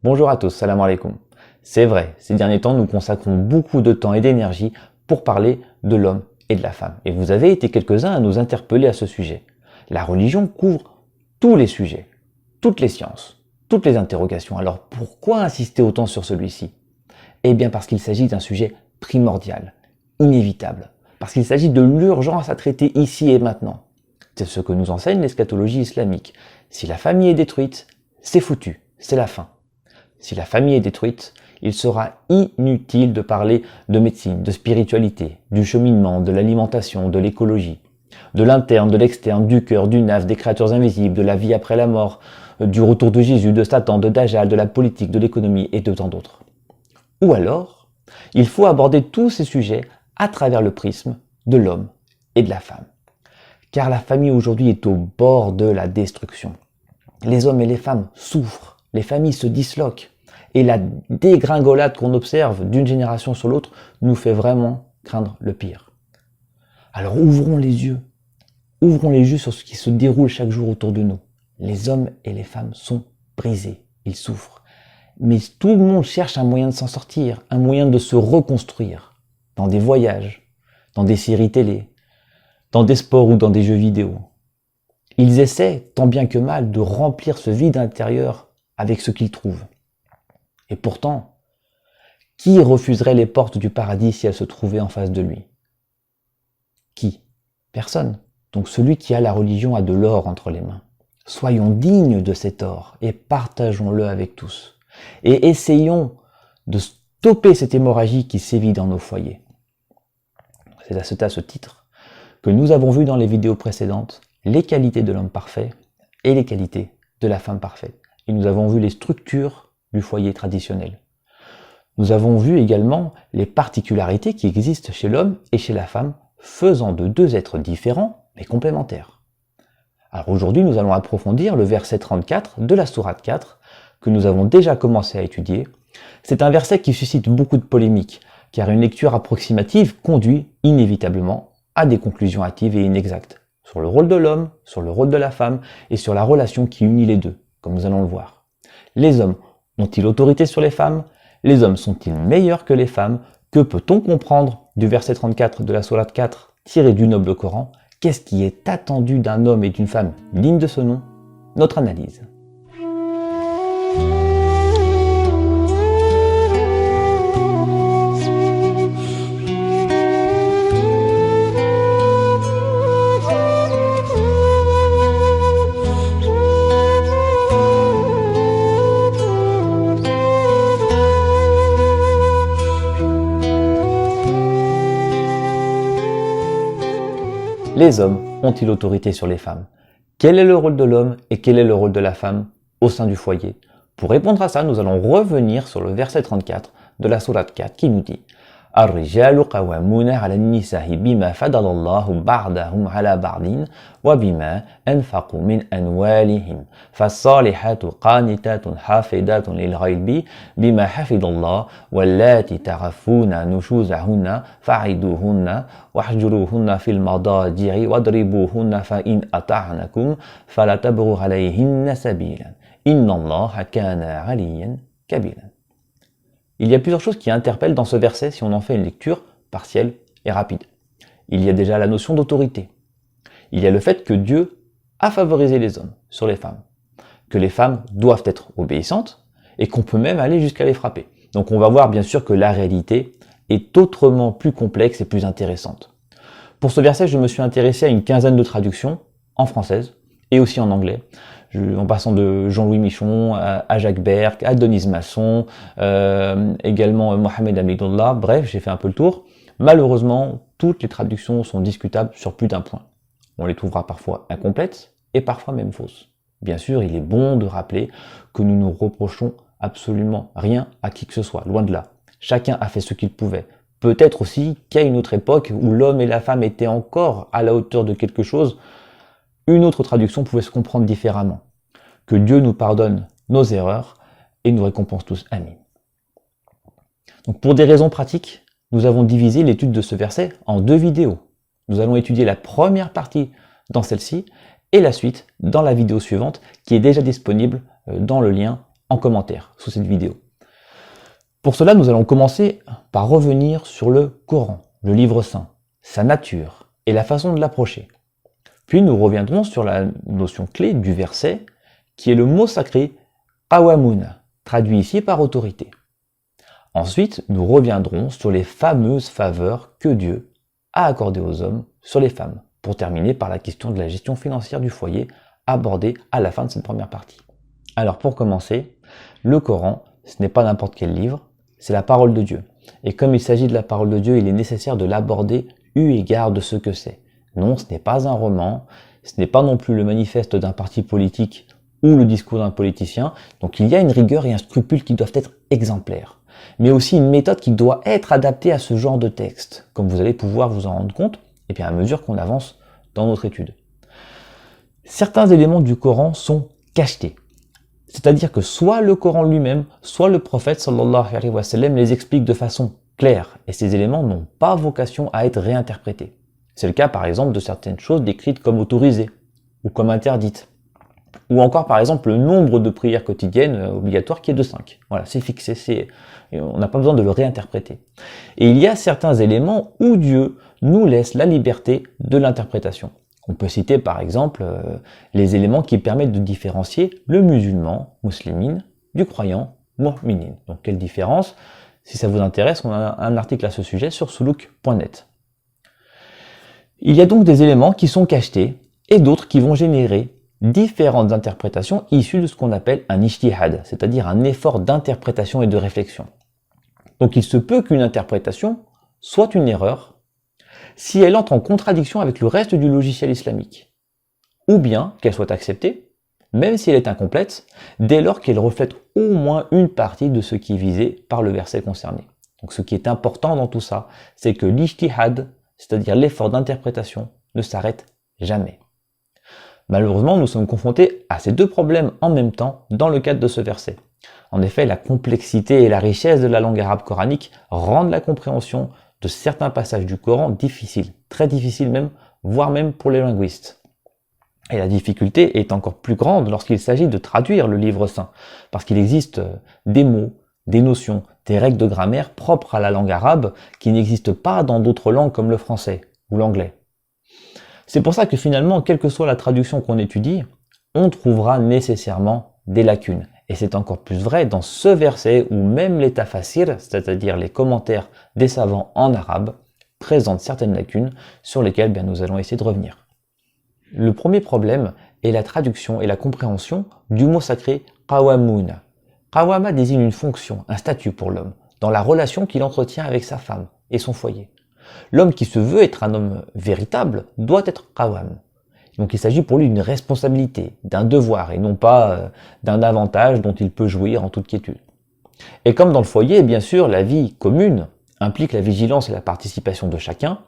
Bonjour à tous, salam alaikum. C'est vrai, ces derniers temps, nous consacrons beaucoup de temps et d'énergie pour parler de l'homme et de la femme. Et vous avez été quelques-uns à nous interpeller à ce sujet. La religion couvre tous les sujets, toutes les sciences, toutes les interrogations. Alors pourquoi insister autant sur celui-ci? Eh bien parce qu'il s'agit d'un sujet primordial, inévitable, parce qu'il s'agit de l'urgence à traiter ici et maintenant. C'est ce que nous enseigne l'eschatologie islamique. Si la famille est détruite, c'est foutu, c'est la fin. Si la famille est détruite, il sera inutile de parler de médecine, de spiritualité, du cheminement, de l'alimentation, de l'écologie, de l'interne, de l'externe, du cœur, du nafs, des créatures invisibles, de la vie après la mort, du retour de Jésus, de Satan, de Dajjal, de la politique, de l'économie et de tant d'autres. Ou alors, il faut aborder tous ces sujets à travers le prisme de l'homme et de la femme. Car la famille aujourd'hui est au bord de la destruction. Les hommes et les femmes souffrent, les familles se disloquent. Et la dégringolade qu'on observe d'une génération sur l'autre nous fait vraiment craindre le pire. Alors ouvrons les yeux sur ce qui se déroule chaque jour autour de nous. Les hommes et les femmes sont brisés, ils souffrent. Mais tout le monde cherche un moyen de s'en sortir, un moyen de se reconstruire. Dans des voyages, dans des séries télé, dans des sports ou dans des jeux vidéo. Ils essaient, tant bien que mal, de remplir ce vide intérieur avec ce qu'ils trouvent. Et pourtant, qui refuserait les portes du paradis si elles se trouvaient en face de lui? Qui? Personne. Donc celui qui a la religion a de l'or entre les mains. Soyons dignes de cet or et partageons-le avec tous. Et essayons de stopper cette hémorragie qui sévit dans nos foyers. C'est à ce titre que nous avons vu dans les vidéos précédentes les qualités de l'homme parfait et les qualités de la femme parfaite. Et nous avons vu les structures du foyer traditionnel. Nous avons vu également les particularités qui existent chez l'homme et chez la femme, faisant de deux êtres différents mais complémentaires. Alors aujourd'hui, nous allons approfondir le verset 34 de la sourate 4 que nous avons déjà commencé à étudier. C'est un verset qui suscite beaucoup de polémiques, car une lecture approximative conduit inévitablement à des conclusions hâtives et inexactes sur le rôle de l'homme, sur le rôle de la femme et sur la relation qui unit les deux, comme nous allons le voir. Les hommes ont-ils autorité sur les femmes? Les hommes sont-ils meilleurs que les femmes? Que peut-on comprendre du verset 34 de la sourate 4 tiré du noble Coran? Qu'est-ce qui est attendu d'un homme et d'une femme digne de ce nom? Notre analyse. Les hommes ont-ils autorité sur les femmes? Quel est le rôle de l'homme et quel est le rôle de la femme au sein du foyer? Pour répondre à ça, nous allons revenir sur le verset 34 de la sourate 4 qui nous dit الرجال قوامون على النساء بما فضل الله بعضهم على بعض وبما أنفقوا من أموالهم فالصالحات قانتات حافظات للغيب بما حفظ الله واللاتي تعرفون نشوزهن فاعظوهن واهجروهن في المضاجع واضربوهن فإن أطعنكم فلا تبغوا عليهن سبيلا إن الله كان عليا كبيرا. Il y a plusieurs choses qui interpellent dans ce verset si on en fait une lecture partielle et rapide. Il y a déjà la notion d'autorité. Il y a le fait que Dieu a favorisé les hommes sur les femmes, que les femmes doivent être obéissantes et qu'on peut même aller jusqu'à les frapper. Donc on va voir bien sûr que la réalité est autrement plus complexe et plus intéressante. Pour ce verset, je me suis intéressé à une quinzaine de traductions en française et aussi en anglais. En passant de Jean-Louis Michon à Jacques Berck, à Denise Masson, également Mohamed Hamidullah, bref, j'ai fait un peu le tour. Malheureusement, toutes les traductions sont discutables sur plus d'un point. On les trouvera parfois incomplètes et parfois même fausses. Bien sûr, il est bon de rappeler que nous ne reprochons absolument rien à qui que ce soit, loin de là. Chacun a fait ce qu'il pouvait. Peut-être aussi qu'à une autre époque où l'homme et la femme étaient encore à la hauteur de quelque chose, une autre traduction pouvait se comprendre différemment. Que Dieu nous pardonne nos erreurs et nous récompense tous. Amen. Donc pour des raisons pratiques, nous avons divisé l'étude de ce verset en deux vidéos. Nous allons étudier la première partie dans celle-ci et la suite dans la vidéo suivante qui est déjà disponible dans le lien en commentaire sous cette vidéo. Pour cela, nous allons commencer par revenir sur le Coran, le livre saint, sa nature et la façon de l'approcher. Puis nous reviendrons sur la notion clé du verset, qui est le mot sacré qawamun, traduit ici par autorité. Ensuite, nous reviendrons sur les fameuses faveurs que Dieu a accordées aux hommes sur les femmes, pour terminer par la question de la gestion financière du foyer, abordée à la fin de cette première partie. Alors pour commencer, le Coran, ce n'est pas n'importe quel livre, c'est la parole de Dieu. Et comme il s'agit de la parole de Dieu, il est nécessaire de l'aborder eu égard de ce que c'est. Non, ce n'est pas un roman, ce n'est pas non plus le manifeste d'un parti politique ou le discours d'un politicien. Donc il y a une rigueur et un scrupule qui doivent être exemplaires. Mais aussi une méthode qui doit être adaptée à ce genre de texte, comme vous allez pouvoir vous en rendre compte, et bien à mesure qu'on avance dans notre étude. Certains éléments du Coran sont cachetés. C'est-à-dire que soit le Coran lui-même, soit le prophète sallallahu alayhi wa sallam les explique de façon claire, et ces éléments n'ont pas vocation à être réinterprétés. C'est le cas par exemple de certaines choses décrites comme autorisées, ou comme interdites. Ou encore par exemple le nombre de prières quotidiennes obligatoires qui est de 5. Voilà, c'est fixé, on n'a pas besoin de le réinterpréter. Et il y a certains éléments où Dieu nous laisse la liberté de l'interprétation. On peut citer par exemple les éléments qui permettent de différencier le musulman, muslimine, du croyant, mu'minin. Donc quelle différence? Si ça vous intéresse, on a un article à ce sujet sur soulouk.net. Il y a donc des éléments qui sont cachetés et d'autres qui vont générer différentes interprétations issues de ce qu'on appelle un ijtihad, c'est-à-dire un effort d'interprétation et de réflexion. Donc il se peut qu'une interprétation soit une erreur si elle entre en contradiction avec le reste du logiciel islamique, ou bien qu'elle soit acceptée, même si elle est incomplète, dès lors qu'elle reflète au moins une partie de ce qui est visé par le verset concerné. Donc ce qui est important dans tout ça, c'est que l'ijtihad, c'est-à-dire l'effort d'interprétation, ne s'arrête jamais. Malheureusement, nous sommes confrontés à ces deux problèmes en même temps dans le cadre de ce verset. En effet, la complexité et la richesse de la langue arabe coranique rendent la compréhension de certains passages du Coran difficiles, très difficiles même, voire même pour les linguistes. Et la difficulté est encore plus grande lorsqu'il s'agit de traduire le livre saint, parce qu'il existe des mots, des notions, des règles de grammaire propres à la langue arabe qui n'existent pas dans d'autres langues comme le français ou l'anglais. C'est pour ça que finalement, quelle que soit la traduction qu'on étudie, on trouvera nécessairement des lacunes. Et c'est encore plus vrai dans ce verset où même les tafasir, c'est-à-dire les commentaires des savants en arabe, présentent certaines lacunes sur lesquelles nous allons essayer de revenir. Le premier problème est la traduction et la compréhension du mot sacré qawamun. Qawama désigne une fonction, un statut pour l'homme, dans la relation qu'il entretient avec sa femme et son foyer. L'homme qui se veut être un homme véritable doit être qawam. Donc il s'agit pour lui d'une responsabilité, d'un devoir et non pas d'un avantage dont il peut jouir en toute quiétude. Et comme dans le foyer, bien sûr, la vie commune implique la vigilance et la participation de chacun,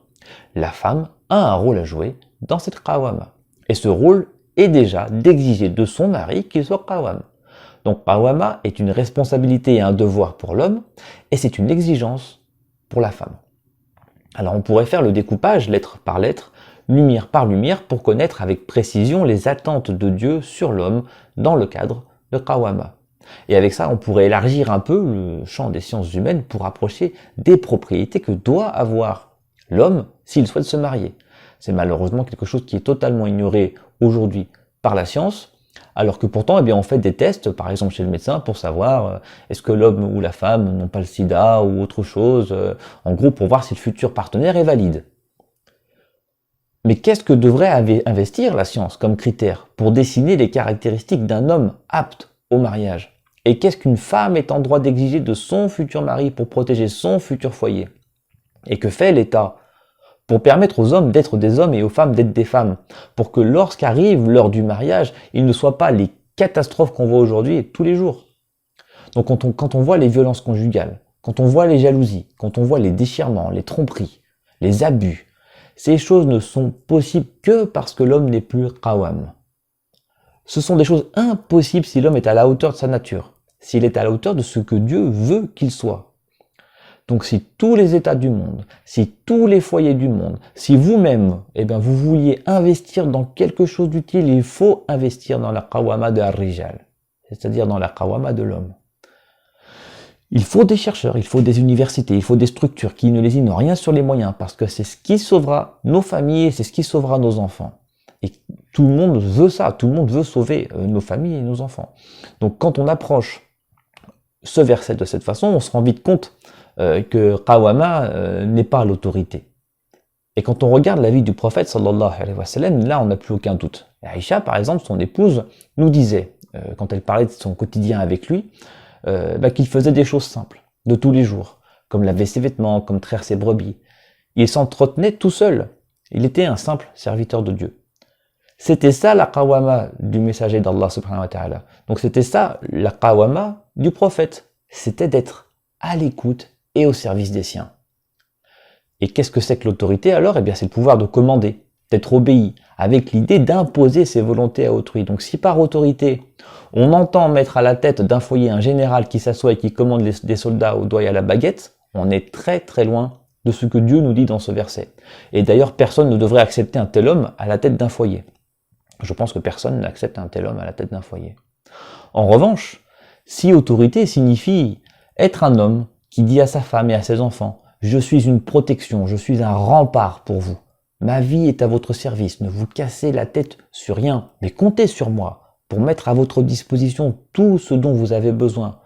la femme a un rôle à jouer dans cette qawama. Et ce rôle est déjà d'exiger de son mari qu'il soit qawam. Donc qawama est une responsabilité et un devoir pour l'homme et c'est une exigence pour la femme. Alors on pourrait faire le découpage lettre par lettre, lumière par lumière pour connaître avec précision les attentes de Dieu sur l'homme dans le cadre de qawama. Et avec ça, on pourrait élargir un peu le champ des sciences humaines pour approcher des propriétés que doit avoir l'homme s'il souhaite se marier. C'est malheureusement quelque chose qui est totalement ignoré aujourd'hui par la science, alors que pourtant, on fait des tests, par exemple chez le médecin, pour savoir est-ce que l'homme ou la femme n'ont pas le sida ou autre chose, en gros pour voir si le futur partenaire est valide. Mais qu'est-ce que devrait investir la science comme critère pour dessiner les caractéristiques d'un homme apte au mariage? Et qu'est-ce qu'une femme est en droit d'exiger de son futur mari pour protéger son futur foyer? Et que fait l'État pour permettre aux hommes d'être des hommes et aux femmes d'être des femmes, pour que lorsqu'arrive l'heure du mariage, il ne soit pas les catastrophes qu'on voit aujourd'hui tous les jours? Donc quand on voit les violences conjugales, quand on voit les jalousies, quand on voit les déchirements, les tromperies, les abus, ces choses ne sont possibles que parce que l'homme n'est plus qawam. Ce sont des choses impossibles si l'homme est à la hauteur de sa nature, s'il est à la hauteur de ce que Dieu veut qu'il soit. Donc si tous les États du monde, si tous les foyers du monde, si vous-même, vous vouliez investir dans quelque chose d'utile, il faut investir dans la qawama de Ar-Rijal. c'est-à-dire dans la qawama de l'homme. Il faut des chercheurs, il faut des universités, il faut des structures qui ne lésinent rien sur les moyens, parce que c'est ce qui sauvera nos familles, c'est ce qui sauvera nos enfants. Et tout le monde veut ça, tout le monde veut sauver nos familles et nos enfants. Donc quand on approche ce verset de cette façon, on se rend vite compte que qawama n'est pas l'autorité. Et quand on regarde la vie du prophète sallallahu alayhi wa sallam, là on n'a plus aucun doute. Aïcha, par exemple, son épouse, nous disait, quand elle parlait de son quotidien avec lui, qu'il faisait des choses simples, de tous les jours, comme laver ses vêtements, comme traire ses brebis. Il s'entretenait tout seul. Il était un simple serviteur de Dieu. C'était ça la qawama du messager d'Allah subhanahu wa ta'ala. Donc c'était ça la qawama du prophète. C'était d'être à l'écoute et au service des siens. Et qu'est-ce que c'est que l'autorité alors? Eh bien c'est le pouvoir de commander, d'être obéi, avec l'idée d'imposer ses volontés à autrui. Donc si par autorité, on entend mettre à la tête d'un foyer un général qui s'assoit et qui commande des soldats au doigt et à la baguette, on est très très loin de ce que Dieu nous dit dans ce verset. Et d'ailleurs, personne ne devrait accepter un tel homme à la tête d'un foyer. Je pense que personne n'accepte un tel homme à la tête d'un foyer. En revanche, si autorité signifie être un homme qui dit à sa femme et à ses enfants « Je suis une protection, je suis un rempart pour vous. Ma vie est à votre service, ne vous cassez la tête sur rien, mais comptez sur moi pour mettre à votre disposition tout ce dont vous avez besoin,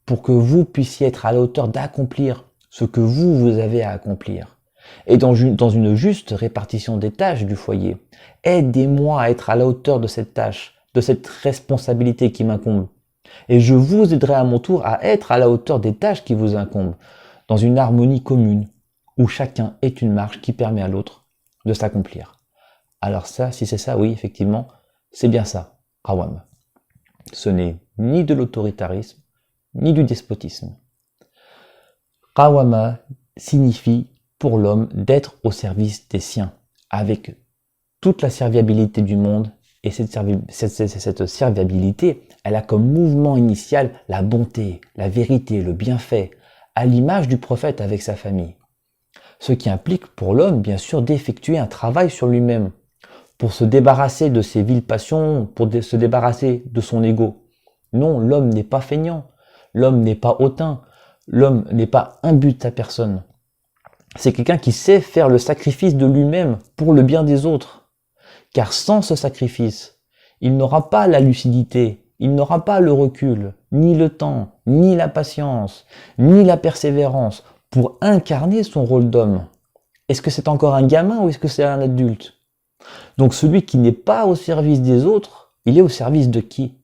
pour que vous puissiez être à la hauteur d'accomplir ce que vous avez à accomplir. Et dans une juste répartition des tâches du foyer, aidez-moi à être à la hauteur de cette tâche, de cette responsabilité qui m'incombe. Et je vous aiderai à mon tour à être à la hauteur des tâches qui vous incombent, dans une harmonie commune, où chacun est une marche qui permet à l'autre de s'accomplir. Alors ça, si c'est ça, oui, effectivement, c'est bien ça, qawama. Ce n'est ni de l'autoritarisme, ni du despotisme. Qawama signifie pour l'homme d'être au service des siens, avec toute la serviabilité du monde, et cette serviabilité, elle a comme mouvement initial la bonté, la vérité, le bienfait, à l'image du prophète avec sa famille. Ce qui implique pour l'homme, bien sûr, d'effectuer un travail sur lui-même, pour se débarrasser de ses viles passions, pour se débarrasser de son ego. Non, l'homme n'est pas feignant, l'homme n'est pas hautain, l'homme n'est pas imbu de sa personne. C'est quelqu'un qui sait faire le sacrifice de lui-même pour le bien des autres. Car sans ce sacrifice, il n'aura pas la lucidité, il n'aura pas le recul, ni le temps, ni la patience, ni la persévérance pour incarner son rôle d'homme. Est-ce que c'est encore un gamin ou est-ce que c'est un adulte? Donc celui qui n'est pas au service des autres, il est au service de qui?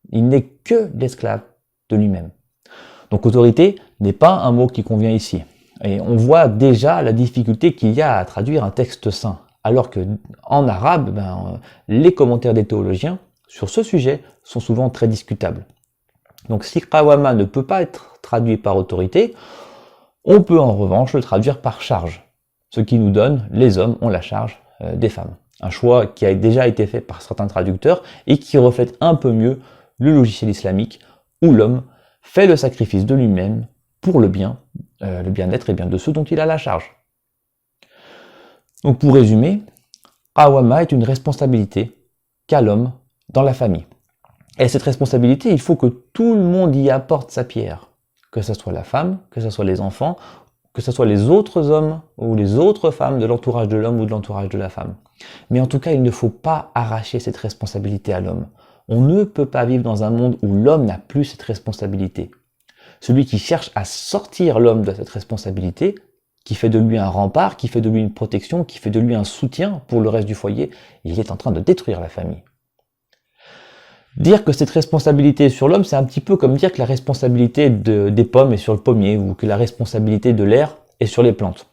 Il n'est que l'esclave de lui-même. Donc autorité n'est pas un mot qui convient ici. Et on voit déjà la difficulté qu'il y a à traduire un texte saint. Alors que en arabe, les commentaires des théologiens sur ce sujet sont souvent très discutables. Donc si qawama ne peut pas être traduit par autorité, on peut en revanche le traduire par charge. Ce qui nous donne, les hommes ont la charge des femmes. Un choix qui a déjà été fait par certains traducteurs et qui reflète un peu mieux le logiciel islamique où l'homme fait le sacrifice de lui-même pour le bien-être et bien de ceux dont il a la charge. Donc pour résumer, qawama est une responsabilité qu'a l'homme dans la famille. Et cette responsabilité, il faut que tout le monde y apporte sa pierre. Que ce soit la femme, que ce soit les enfants, que ce soit les autres hommes ou les autres femmes de l'entourage de l'homme ou de l'entourage de la femme. Mais en tout cas, il ne faut pas arracher cette responsabilité à l'homme. On ne peut pas vivre dans un monde où l'homme n'a plus cette responsabilité. Celui qui cherche à sortir l'homme de cette responsabilité, qui fait de lui un rempart, qui fait de lui une protection, qui fait de lui un soutien pour le reste du foyer, il est en train de détruire la famille. Dire que cette responsabilité est sur l'homme, c'est un petit peu comme dire que la responsabilité des pommes est sur le pommier ou que la responsabilité de l'air est sur les plantes.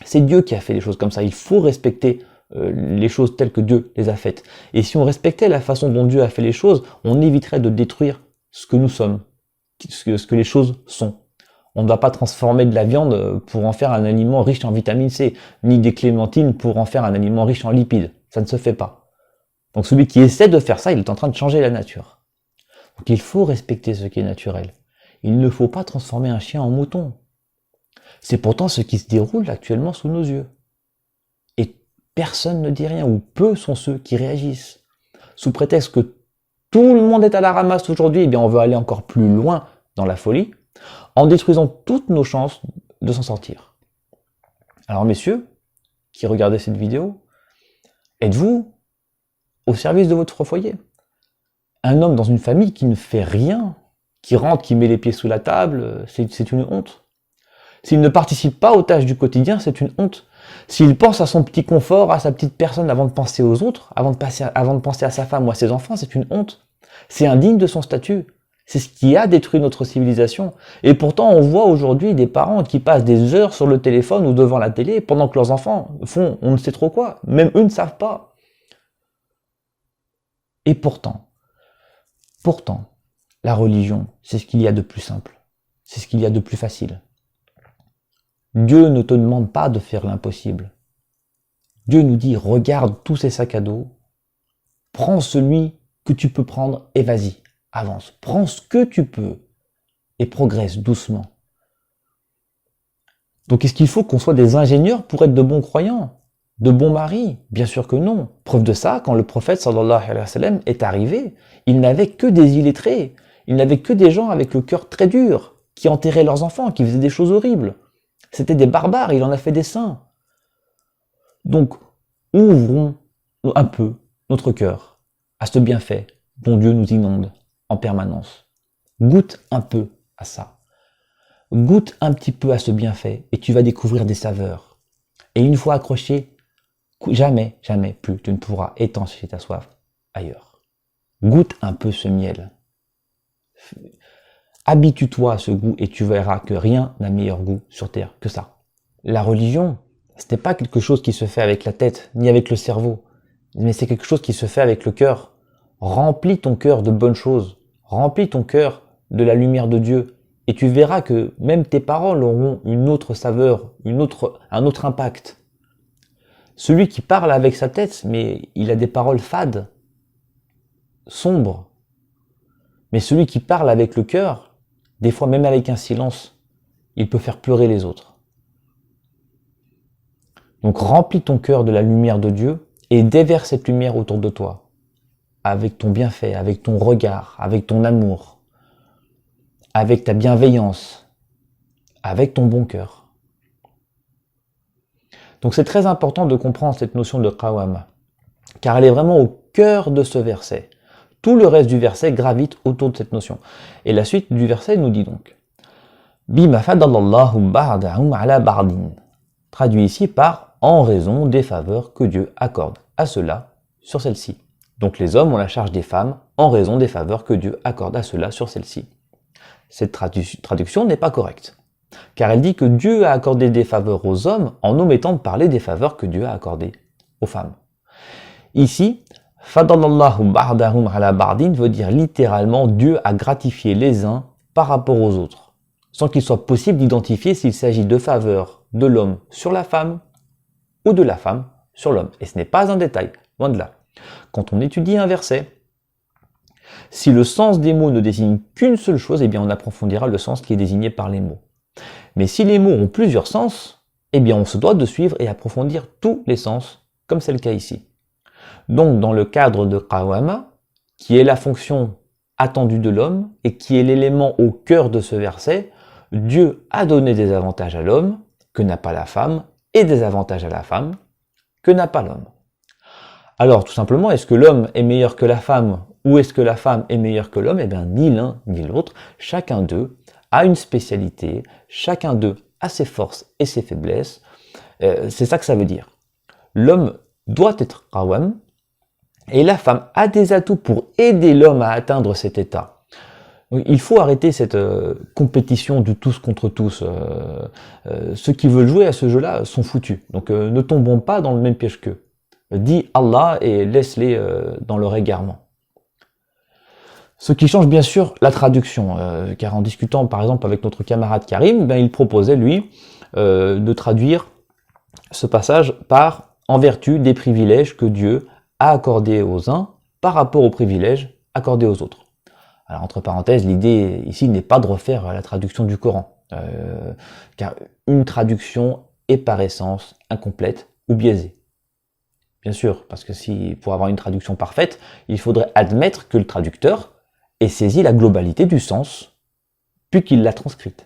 C'est Dieu qui a fait les choses comme ça. Il faut respecter les choses telles que Dieu les a faites. Et si on respectait la façon dont Dieu a fait les choses, on éviterait de détruire ce que nous sommes, ce que les choses sont. On ne va pas transformer de la viande pour en faire un aliment riche en vitamine C, ni des clémentines pour en faire un aliment riche en lipides. Ça ne se fait pas. Donc celui qui essaie de faire ça, il est en train de changer la nature. Donc il faut respecter ce qui est naturel. Il ne faut pas transformer un chien en mouton. C'est pourtant ce qui se déroule actuellement sous nos yeux. Et personne ne dit rien, ou peu sont ceux qui réagissent. Sous prétexte que tout le monde est à la ramasse aujourd'hui, eh bien on veut aller encore plus loin dans la folie, en détruisant toutes nos chances de s'en sortir. Alors messieurs, qui regardez cette vidéo, êtes-vous au service de votre foyer? Un homme dans une famille qui ne fait rien, qui rentre, qui met les pieds sous la table, c'est une honte. S'il ne participe pas aux tâches du quotidien, c'est une honte. S'il pense à son petit confort, à sa petite personne avant de penser aux autres, avant de penser à sa femme ou à ses enfants, c'est une honte. C'est indigne de son statut. C'est ce qui a détruit notre civilisation. Et pourtant, on voit aujourd'hui des parents qui passent des heures sur le téléphone ou devant la télé pendant que leurs enfants font on ne sait trop quoi. Même eux ne savent pas. Et pourtant, la religion, c'est ce qu'il y a de plus simple. C'est ce qu'il y a de plus facile. Dieu ne te demande pas de faire l'impossible. Dieu nous dit, regarde tous ces sacs à dos, prends celui que tu peux prendre et vas-y, avance. Prends ce que tu peux et progresse doucement. Donc est-ce qu'il faut qu'on soit des ingénieurs pour être de bons croyants, de bons maris? Bien sûr que non. Preuve de ça, quand le prophète sallallahu alayhi wa sallam est arrivé, il n'avait que des illettrés, il n'avait que des gens avec le cœur très dur, qui enterraient leurs enfants, qui faisaient des choses horribles. C'était des barbares, il en a fait des saints. Donc, ouvrons un peu notre cœur à ce bienfait dont Dieu nous inonde en permanence. Goûte un peu à ça. Goûte un petit peu à ce bienfait et tu vas découvrir des saveurs. Et une fois accroché, jamais plus tu ne pourras étancher ta soif ailleurs. Goûte un peu ce miel. Habitue-toi à ce goût et tu verras que rien n'a meilleur goût sur terre que ça. La religion, ce n'est pas quelque chose qui se fait avec la tête, ni avec le cerveau, mais c'est quelque chose qui se fait avec le cœur. Remplis ton cœur de bonnes choses, remplis ton cœur de la lumière de Dieu, et tu verras que même tes paroles auront une autre saveur, un autre impact. Celui qui parle avec sa tête, mais il a des paroles fades, sombres. Mais celui qui parle avec le cœur, des fois même avec un silence, il peut faire pleurer les autres. Donc remplis ton cœur de la lumière de Dieu et déverse cette lumière autour de toi, avec ton bienfait, avec ton regard, avec ton amour, avec ta bienveillance, avec ton bon cœur. Donc c'est très important de comprendre cette notion de qawama, car elle est vraiment au cœur de ce verset. Tout le reste du verset gravite autour de cette notion. Et la suite du verset nous dit donc Bima fadallahu ba'dahum ala ba'din. Traduit ici par en raison des faveurs que Dieu accorde à ceux-là sur celle-ci. Donc les hommes ont la charge des femmes en raison des faveurs que Dieu accorde à ceux-là sur celle-ci. Cette traduction n'est pas correcte, car elle dit que Dieu a accordé des faveurs aux hommes en omettant de parler des faveurs que Dieu a accordées aux femmes. Ici, Fadalallahu ba'dahum ala ba'din veut dire littéralement Dieu a gratifié les uns par rapport aux autres, sans qu'il soit possible d'identifier s'il s'agit de faveurs de l'homme sur la femme ou de la femme sur l'homme. Et ce n'est pas un détail, loin de là. Quand on étudie un verset, si le sens des mots ne désigne qu'une seule chose, eh bien on approfondira le sens qui est désigné par les mots. Mais si les mots ont plusieurs sens, eh bien on se doit de suivre et approfondir tous les sens, comme c'est le cas ici. Donc dans le cadre de qawama, qui est la fonction attendue de l'homme et qui est l'élément au cœur de ce verset, Dieu a donné des avantages à l'homme que n'a pas la femme et des avantages à la femme que n'a pas l'homme. Alors tout simplement, est-ce que l'homme est meilleur que la femme ou est-ce que la femme est meilleure que l'homme? Eh bien ni l'un ni l'autre, chacun d'eux a une spécialité, chacun d'eux a ses forces et ses faiblesses. C'est ça que ça veut dire. L'homme doit être qawam, et la femme a des atouts pour aider l'homme à atteindre cet état. Donc, il faut arrêter cette compétition du tous contre tous. Ceux qui veulent jouer à ce jeu-là sont foutus. Donc ne tombons pas dans le même piège qu'eux. Dis Allah et laisse-les dans leur égarement. Ce qui change bien sûr la traduction, car en discutant par exemple avec notre camarade Karim, il proposait lui de traduire ce passage par « en vertu des privilèges que Dieu a accordés aux uns par rapport aux privilèges accordés aux autres ». Alors entre parenthèses, l'idée ici n'est pas de refaire la traduction du Coran, car une traduction est par essence incomplète ou biaisée. Bien sûr, parce que pour avoir une traduction parfaite, il faudrait admettre que le traducteur ait saisi la globalité du sens, puis qu'il l'a transcrite.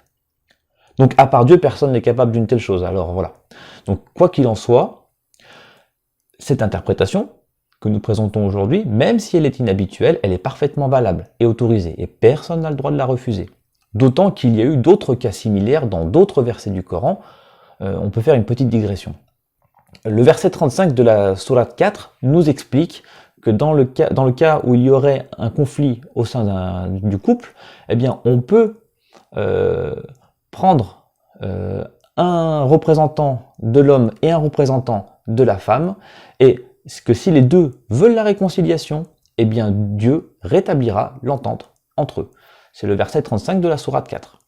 Donc, à part Dieu, personne n'est capable d'une telle chose. Alors voilà. Donc, quoi qu'il en soit, cette interprétation que nous présentons aujourd'hui, même si elle est inhabituelle, elle est parfaitement valable et autorisée, et personne n'a le droit de la refuser. D'autant qu'il y a eu d'autres cas similaires dans d'autres versets du Coran. On peut faire une petite digression. Le verset 35 de la sourate 4 nous explique que dans le cas où il y aurait un conflit au sein du couple, eh bien, on peut prendre un représentant de l'homme et un représentant de la femme, et que si les deux veulent la réconciliation, eh bien Dieu rétablira l'entente entre eux. C'est le verset 35 de la sourate 4.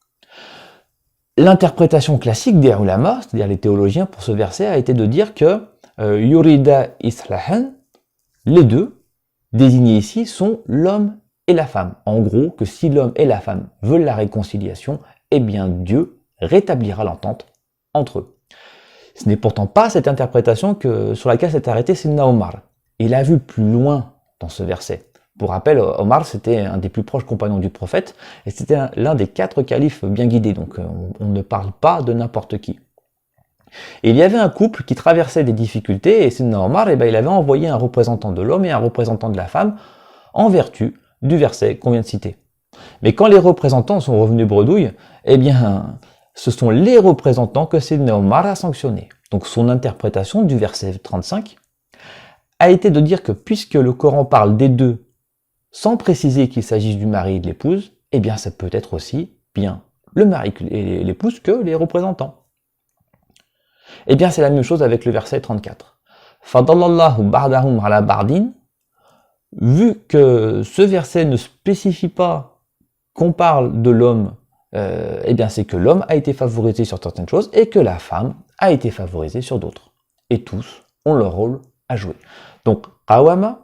L'interprétation classique des ulama, c'est-à-dire les théologiens pour ce verset, a été de dire que yurida islahan, les deux, désignés ici, sont l'homme et la femme. En gros, que si l'homme et la femme veulent la réconciliation, eh bien Dieu rétablira l'entente entre eux. Ce n'est pourtant pas cette interprétation sur laquelle s'est arrêté Sidna Omar. Il a vu plus loin dans ce verset. Pour rappel, Omar, c'était un des plus proches compagnons du prophète, et c'était l'un des 4 califes bien guidés, donc on ne parle pas de n'importe qui. Et il y avait un couple qui traversait des difficultés, et Sidna Omar, il avait envoyé un représentant de l'homme et un représentant de la femme, en vertu du verset qu'on vient de citer. Mais quand les représentants sont revenus bredouilles, eh bien, ce sont les représentants que Sidna Omar a sanctionnés. Donc son interprétation du verset 35 a été de dire que puisque le Coran parle des deux, sans préciser qu'il s'agisse du mari et de l'épouse, eh bien ça peut être aussi bien le mari et l'épouse que les représentants. Eh bien c'est la même chose avec le verset 34. Fadallallahu ba'dahum ala ba'din, vu que ce verset ne spécifie pas qu'on parle de l'homme, eh bien c'est que l'homme a été favorisé sur certaines choses et que la femme a été favorisée sur d'autres. Et tous ont leur rôle à jouer. Donc qawama,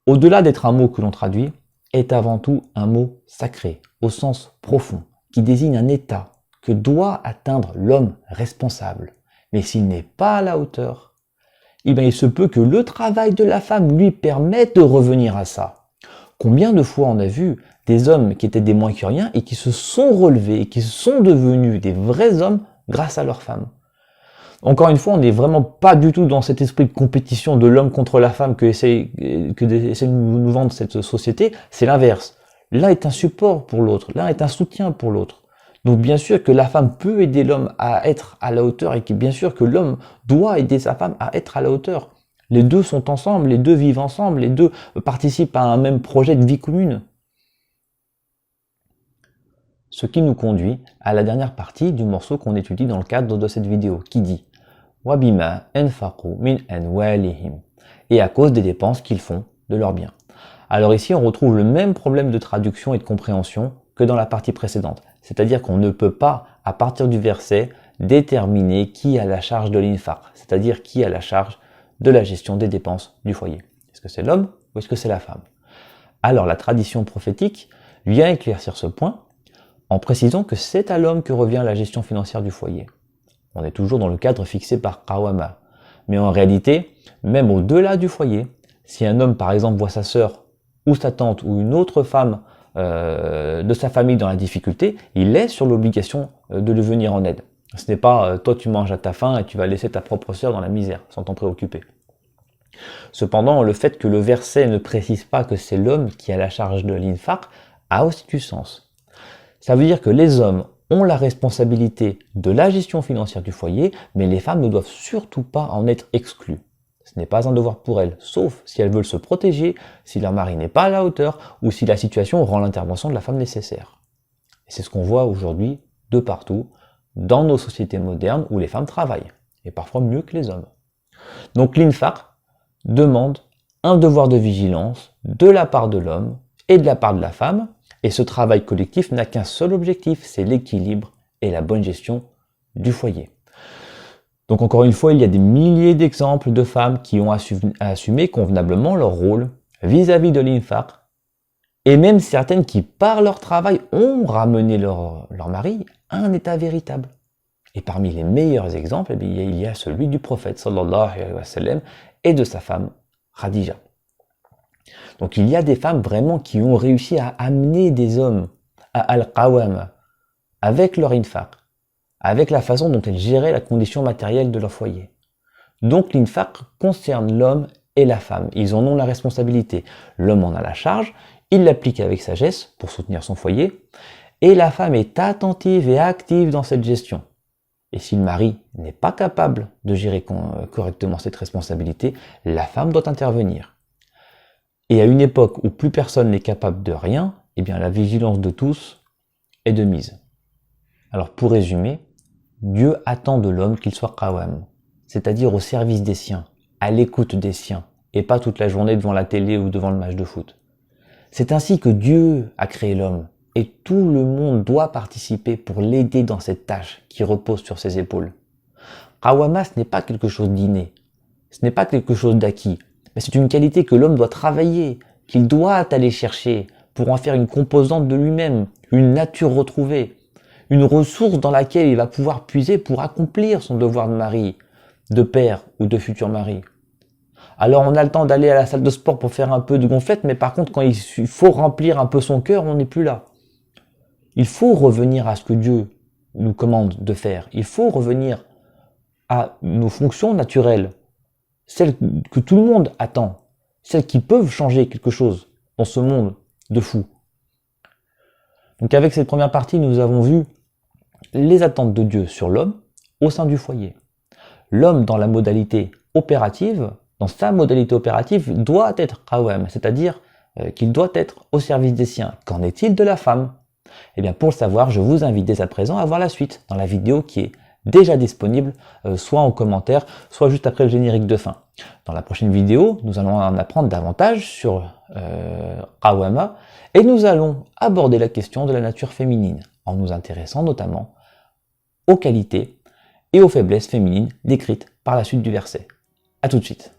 au-delà d'être un mot que l'on traduit, est avant tout un mot sacré, au sens profond, qui désigne un état que doit atteindre l'homme responsable. Mais s'il n'est pas à la hauteur, eh bien il se peut que le travail de la femme lui permette de revenir à ça. Combien de fois on a vu des hommes qui étaient des moins que rien et qui se sont relevés et qui sont devenus des vrais hommes grâce à leur femme. Encore une fois, on n'est vraiment pas du tout dans cet esprit de compétition de l'homme contre la femme que essaie de nous vendre cette société. C'est l'inverse. L'un est un support pour l'autre, l'un est un soutien pour l'autre. Donc bien sûr que la femme peut aider l'homme à être à la hauteur et que bien sûr que l'homme doit aider sa femme à être à la hauteur. Les deux sont ensemble, les deux vivent ensemble, les deux participent à un même projet de vie commune. Ce qui nous conduit à la dernière partie du morceau qu'on étudie dans le cadre de cette vidéo, qui dit Wabima anfaqu min amwalihim, et à cause des dépenses qu'ils font de leurs biens. Alors ici, on retrouve le même problème de traduction et de compréhension que dans la partie précédente. C'est-à-dire qu'on ne peut pas, à partir du verset, déterminer qui a la charge de l'infaq, c'est-à-dire qui a la charge de la gestion des dépenses du foyer. Est-ce que c'est l'homme ou est-ce que c'est la femme? Alors la tradition prophétique vient éclaircir ce point en précisant que c'est à l'homme que revient la gestion financière du foyer. On est toujours dans le cadre fixé par Qawama. Mais en réalité, même au-delà du foyer, si un homme par exemple voit sa sœur ou sa tante ou une autre femme de sa famille dans la difficulté, il est sur l'obligation de lui venir en aide. Ce n'est pas toi tu manges à ta faim et tu vas laisser ta propre sœur dans la misère sans t'en préoccuper. Cependant, le fait que le verset ne précise pas que c'est l'homme qui a la charge de l'infaq a aussi du sens. Ça veut dire que les hommes ont la responsabilité de la gestion financière du foyer, mais les femmes ne doivent surtout pas en être exclues. Ce n'est pas un devoir pour elles, sauf si elles veulent se protéger, si leur mari n'est pas à la hauteur, ou si la situation rend l'intervention de la femme nécessaire. Et c'est ce qu'on voit aujourd'hui de partout, dans nos sociétés modernes où les femmes travaillent, et parfois mieux que les hommes. Donc l'infaq demande un devoir de vigilance de la part de l'homme et de la part de la femme, et ce travail collectif n'a qu'un seul objectif, c'est l'équilibre et la bonne gestion du foyer. Donc encore une fois, il y a des milliers d'exemples de femmes qui ont assumé convenablement leur rôle vis-à-vis de l'infaq, et même certaines qui, par leur travail, ont ramené leur mari à un état véritable. Et parmi les meilleurs exemples, il y a celui du prophète sallallahu alayhi wa sallam et de sa femme Khadija. Donc il y a des femmes vraiment qui ont réussi à amener des hommes à al-qawama avec leur infaq, avec la façon dont elles géraient la condition matérielle de leur foyer. Donc l'infaq concerne l'homme et la femme. Ils en ont la responsabilité. L'homme en a la charge, il l'applique avec sagesse pour soutenir son foyer, et la femme est attentive et active dans cette gestion. Et si le mari n'est pas capable de gérer correctement cette responsabilité, la femme doit intervenir. Et à une époque où plus personne n'est capable de rien, eh bien la vigilance de tous est de mise. Alors pour résumer, Dieu attend de l'homme qu'il soit qawam, c'est-à-dire au service des siens, à l'écoute des siens, et pas toute la journée devant la télé ou devant le match de foot. C'est ainsi que Dieu a créé l'homme, et tout le monde doit participer pour l'aider dans cette tâche qui repose sur ses épaules. Qawama, ce n'est pas quelque chose d'inné, ce n'est pas quelque chose d'acquis, mais c'est une qualité que l'homme doit travailler, qu'il doit aller chercher pour en faire une composante de lui-même, une nature retrouvée, une ressource dans laquelle il va pouvoir puiser pour accomplir son devoir de mari, de père ou de futur mari. Alors on a le temps d'aller à la salle de sport pour faire un peu de gonflette, mais par contre quand il faut remplir un peu son cœur, on n'est plus là. Il faut revenir à ce que Dieu nous commande de faire. Il faut revenir à nos fonctions naturelles, celles que tout le monde attend, celles qui peuvent changer quelque chose dans ce monde de fou. Donc avec cette première partie, nous avons vu les attentes de Dieu sur l'homme au sein du foyer. L'homme dans la modalité opérative, dans sa modalité opérative, doit être qawam, c'est-à-dire qu'il doit être au service des siens. Qu'en est-il de la femme? Eh bien pour le savoir, je vous invite dès à présent à voir la suite dans la vidéo qui est déjà disponible, soit en commentaire, soit juste après le générique de fin. Dans la prochaine vidéo, nous allons en apprendre davantage sur qawama et nous allons aborder la question de la nature féminine, en nous intéressant notamment aux qualités et aux faiblesses féminines décrites par la suite du verset. À tout de suite.